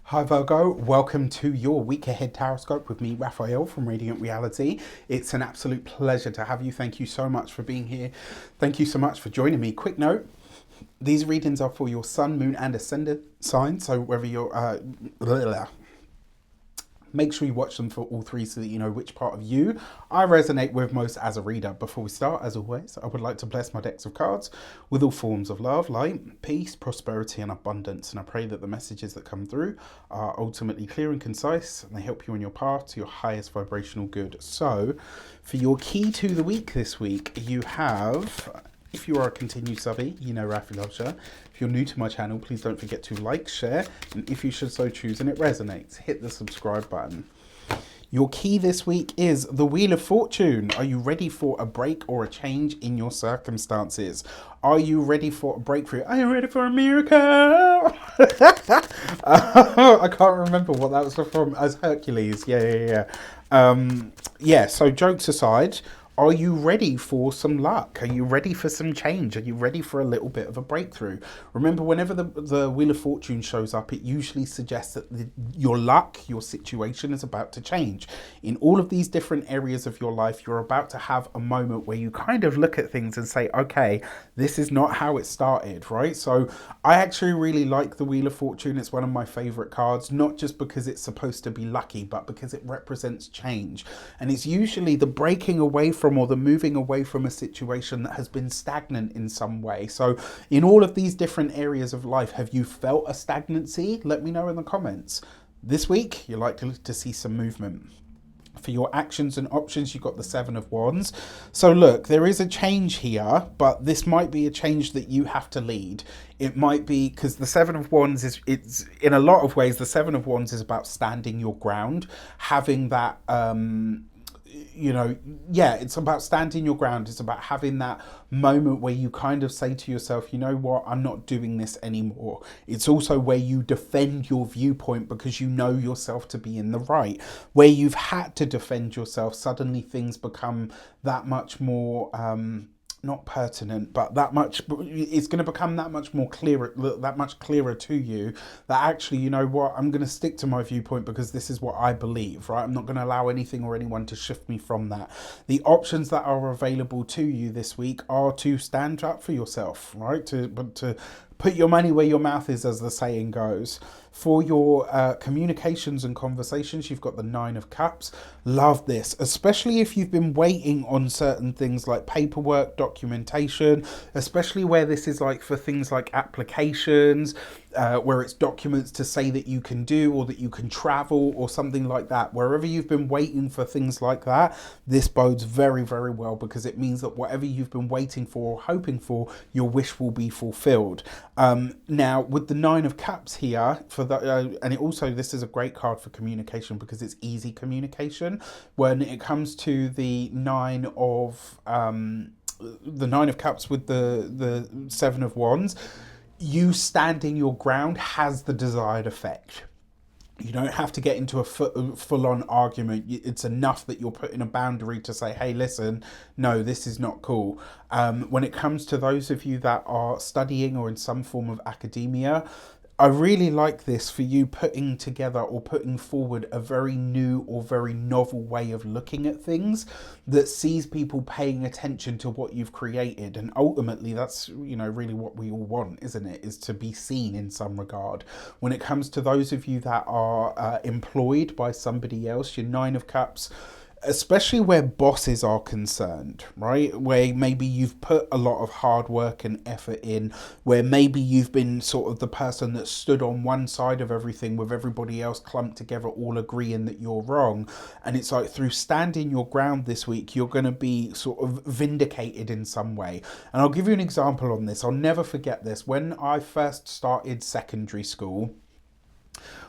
Hi Virgo, welcome to your week ahead taroscope with me, Raphael from Radiant Reality. It's an absolute pleasure to have you. Thank you so much for being here. Thank you so much for joining me. Quick note, these readings are for your sun, moon and ascendant sign. So whether you're make sure you watch them for all three so that you know which part of you I resonate with most as a reader. Before we start, as always, I would like to bless my decks of cards with all forms of love, light, peace, prosperity, and abundance. And I pray that the messages that come through are ultimately clear and concise and they help you on your path to your highest vibrational good. So, for your key to the week this week, you have. If you are a continued subby, you know Rafi loves you. If you're new to my channel, please don't forget to like, share, and if you should so choose and it resonates, hit the subscribe button. Your key this week is the Wheel of Fortune. Are you ready for a break or a change in your circumstances? Are you ready for a breakthrough? Are you ready for a miracle? I can't remember what that was from. As Hercules. Yeah, so jokes aside, are you ready for some luck? Are you ready for some change? Are you ready for a little bit of a breakthrough? Remember, whenever the Wheel of Fortune shows up, it usually suggests that your luck, your situation is about to change. In all of these different areas of your life, you're about to have a moment where you kind of look at things and say, okay, this is not how it started, right? So I actually really like the Wheel of Fortune. It's one of my favorite cards, not just because it's supposed to be lucky, but because it represents change. And it's usually the breaking away from or the moving away from a situation that has been stagnant in some way. So in all of these different areas of life, have you felt a stagnancy? Let me know in the comments. This week, you're likely to see some movement. For your actions and options, you've got the Seven of Wands. So look, there is a change here, but this might be a change that you have to lead. It might be because the Seven of Wands it's in a lot of ways, the Seven of Wands is about standing your ground, having that it's about standing your ground. It's about having that moment where you kind of say to yourself, you know what, I'm not doing this anymore. It's also where you defend your viewpoint because you know yourself to be in the right. Where you've had to defend yourself, suddenly things become that much more not pertinent, but that much, it's going to become that much more clearer, that much clearer to you that actually, you know what, I'm going to stick to my viewpoint because this is what I believe, right? I'm not going to allow anything or anyone to shift me from that. The options that are available to you this week are to stand up for yourself, right? To put your money where your mouth is, as the saying goes. For your communications and conversations, you've got the Nine of Cups. Love this, especially if you've been waiting on certain things like paperwork, documentation, especially where this is like for things like applications, where it's documents to say that you can do or that you can travel or something like that. Wherever you've been waiting for things like that, this bodes very, very well because it means that whatever you've been waiting for or hoping for, your wish will be fulfilled. Now, with the Nine of Cups here, and it also, this is a great card for communication because it's easy communication. When it comes to the Nine of Cups with the Seven of Wands, you standing your ground has the desired effect. You don't have to get into a full-on argument. It's enough that you're putting a boundary to say, hey, listen, no, this is not cool. When it comes to those of you that are studying or in some form of academia, I really like this for you putting together or putting forward a very new or very novel way of looking at things that sees people paying attention to what you've created. And ultimately, that's, you know, really what we all want, isn't it? Is to be seen in some regard. When it comes to those of you that are employed by somebody else, your Nine of Cups, especially where bosses are concerned, right? Where maybe you've put a lot of hard work and effort in, where maybe you've been sort of the person that stood on one side of everything with everybody else clumped together, all agreeing that you're wrong. And it's like through standing your ground this week, you're going to be sort of vindicated in some way. And I'll give you an example on this. I'll never forget this. When I first started secondary school,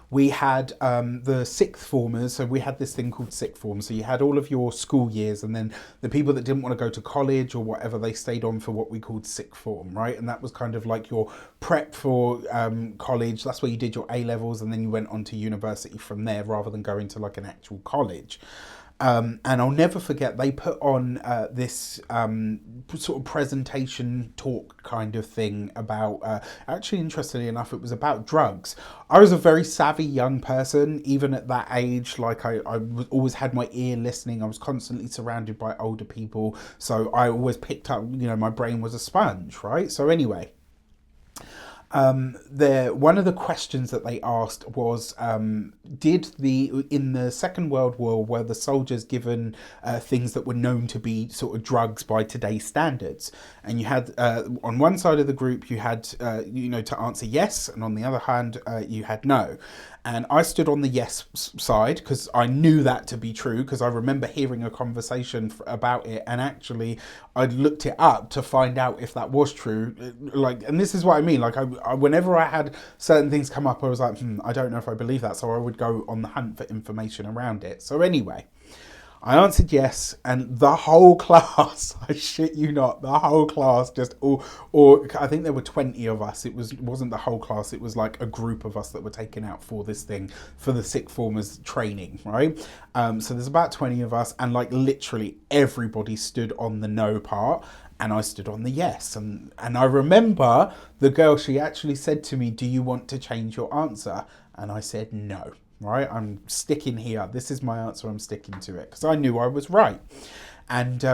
we had the sixth formers. So we had this thing called sixth form. So you had all of your school years, and then the people that didn't want to go to college or whatever, they stayed on for what we called sixth form, right? And that was kind of like your prep for college. That's where you did your A levels, and then you went on to university from there rather than going to like an actual college. And I'll never forget, they put on this sort of presentation talk kind of thing about, actually, interestingly enough, it was about drugs. I was a very savvy young person, even at that age. Like, always had my ear listening. I was constantly surrounded by older people. So I always picked up, my brain was a sponge, right? So anyway, one of the questions that they asked was, in the Second World War, were the soldiers given things that were known to be sort of drugs by today's standards? And you had, on one side of the group, you had, to answer yes, and on the other hand, you had no. And I stood on the yes side because I knew that to be true, because I remember hearing a conversation about it, and actually I'd looked it up to find out if that was true. Like, and this is what I mean. Like, whenever I had certain things come up, I was like, I don't know if I believe that. So I would go on the hunt for information around it. So anyway, I answered yes, and the whole class, I shit you not, the whole class or I think there were 20 of us. It wasn't the whole class. It was like a group of us that were taken out for this thing, for the sick formers training, right? So there's about 20 of us, and like literally everybody stood on the no part, and I stood on the yes. And I remember the girl, she actually said to me, "Do you want to change your answer?" And I said no. Right, I'm sticking here. This is my answer. I'm sticking to it because I knew I was right. And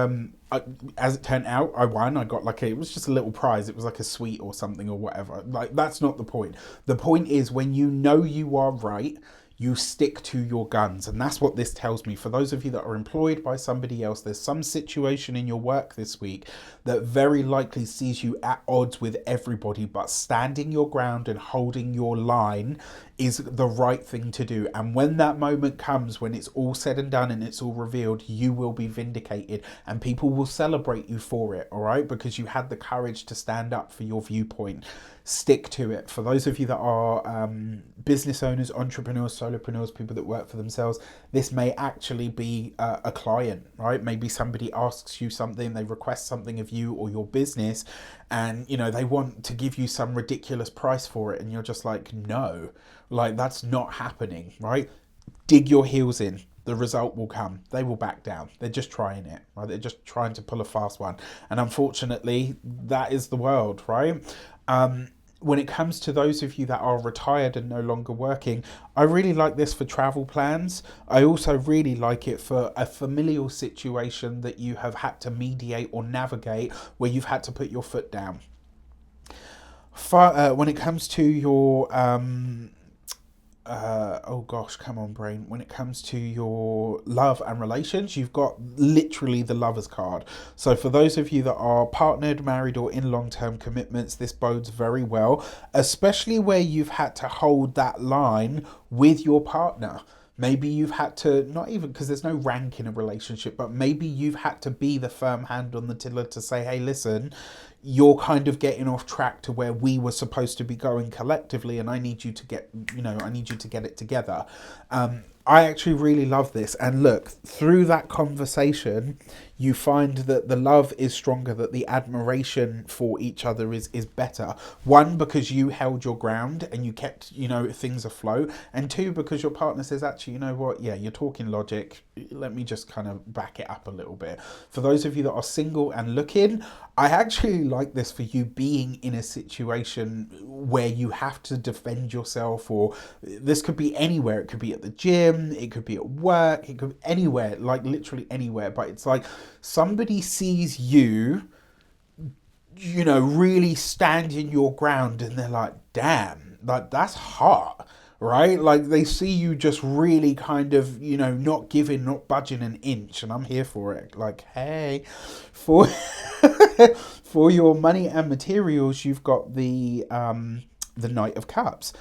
as it turned out, I won. I got it was just a little prize. It was like a sweet or something or whatever. Like, that's not the point. The point is, when you know you are right, you stick to your guns. And that's what this tells me. For those of you that are employed by somebody else, there's some situation in your work this week that very likely sees you at odds with everybody, but standing your ground and holding your line is the right thing to do. And when that moment comes, when it's all said and done and it's all revealed, you will be vindicated, and people will celebrate you for it, all right? Because you had the courage to stand up for your viewpoint. Stick to it. For those of you that are business owners, entrepreneurs, solopreneurs, people that work for themselves, this may actually be a client, right? Maybe somebody asks you something, they request something of you or your business, and they want to give you some ridiculous price for it, and you're just like, no, like, that's not happening, right? Dig your heels in. The result will come. They will back down. They're just trying it, right? They're just trying to pull a fast one. And unfortunately, that is the world, right? When it comes to those of you that are retired and no longer working, I really like this for travel plans. I also really like it for a familial situation that you have had to mediate or navigate, where you've had to put your foot down. When it comes to your oh gosh, come on, brain. When it comes to your love and relations, you've got literally the Lovers card. So for those of you that are partnered, married, or in long-term commitments, this bodes very well, especially where you've had to hold that line with your partner. Maybe you've had to, not even because there's no rank in a relationship, but maybe you've had to be the firm hand on the tiller to say, hey, listen, you're kind of getting off track to where we were supposed to be going collectively, and I need you to get it together. I actually really love this. And look, through that conversation, you find that the love is stronger, that the admiration for each other is better. One, because you held your ground and you kept, things afloat. And two, because your partner says, actually, you know what? Yeah, you're talking logic. Let me just kind of back it up a little bit. For those of you that are single and looking, I actually like this for you being in a situation where you have to defend yourself, or this could be anywhere. It could be at the gym, it could be at work, it could be anywhere, like literally anywhere. But it's like somebody sees you, really standing your ground, and they're like, damn, like that's hot. Right? Like, they see you just really kind of, not budging an inch, and I'm here for it. Like, hey, for for your money and materials, you've got the Knight of Cups.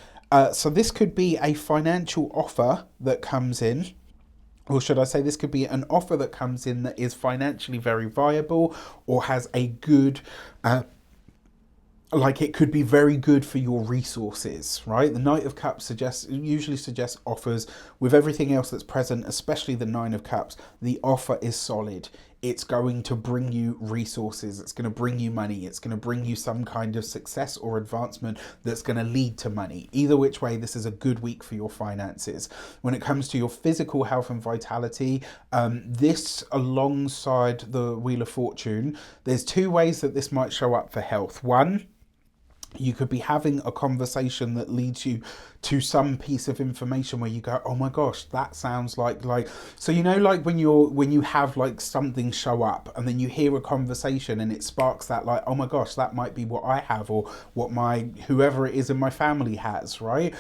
So this could be a financial offer that comes in. Or should I say, this could be an offer that comes in that is financially very viable, or has a good it could be very good for your resources, right? The Knight of Cups usually suggests offers with everything else that's present, especially the Nine of Cups. The offer is solid. it's going to bring you resources, it's going to bring you money, it's going to bring you some kind of success or advancement that's going to lead to money. Either which way, this is a good week for your finances. When it comes to your physical health and vitality, this alongside the Wheel of Fortune, there's two ways that this might show up for health. One, you could be having a conversation that leads you to some piece of information where you go, oh my gosh, that sounds like so, you know, like when you have like something show up and then you hear a conversation and it sparks that, like, oh my gosh, that might be what I have or what my whoever it is in my family has, right?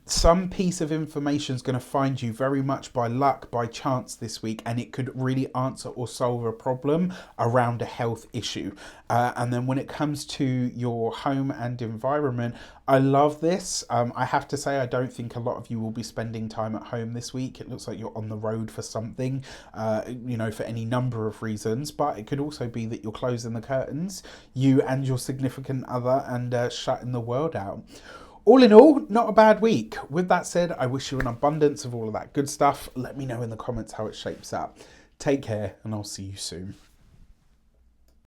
Some piece of information is going to find you very much by luck, by chance this week, and it could really answer or solve a problem around a health issue. And then when it comes to your home and environment, I love this. I have to say, I don't think a lot of you will be spending time at home this week. It looks like you're on the road for something, for any number of reasons. But it could also be that you're closing the curtains, you and your significant other, and shutting the world out. All in all, not a bad week. With that said, I wish you an abundance of all of that good stuff. Let me know in the comments how it shapes up. Take care, and I'll see you soon.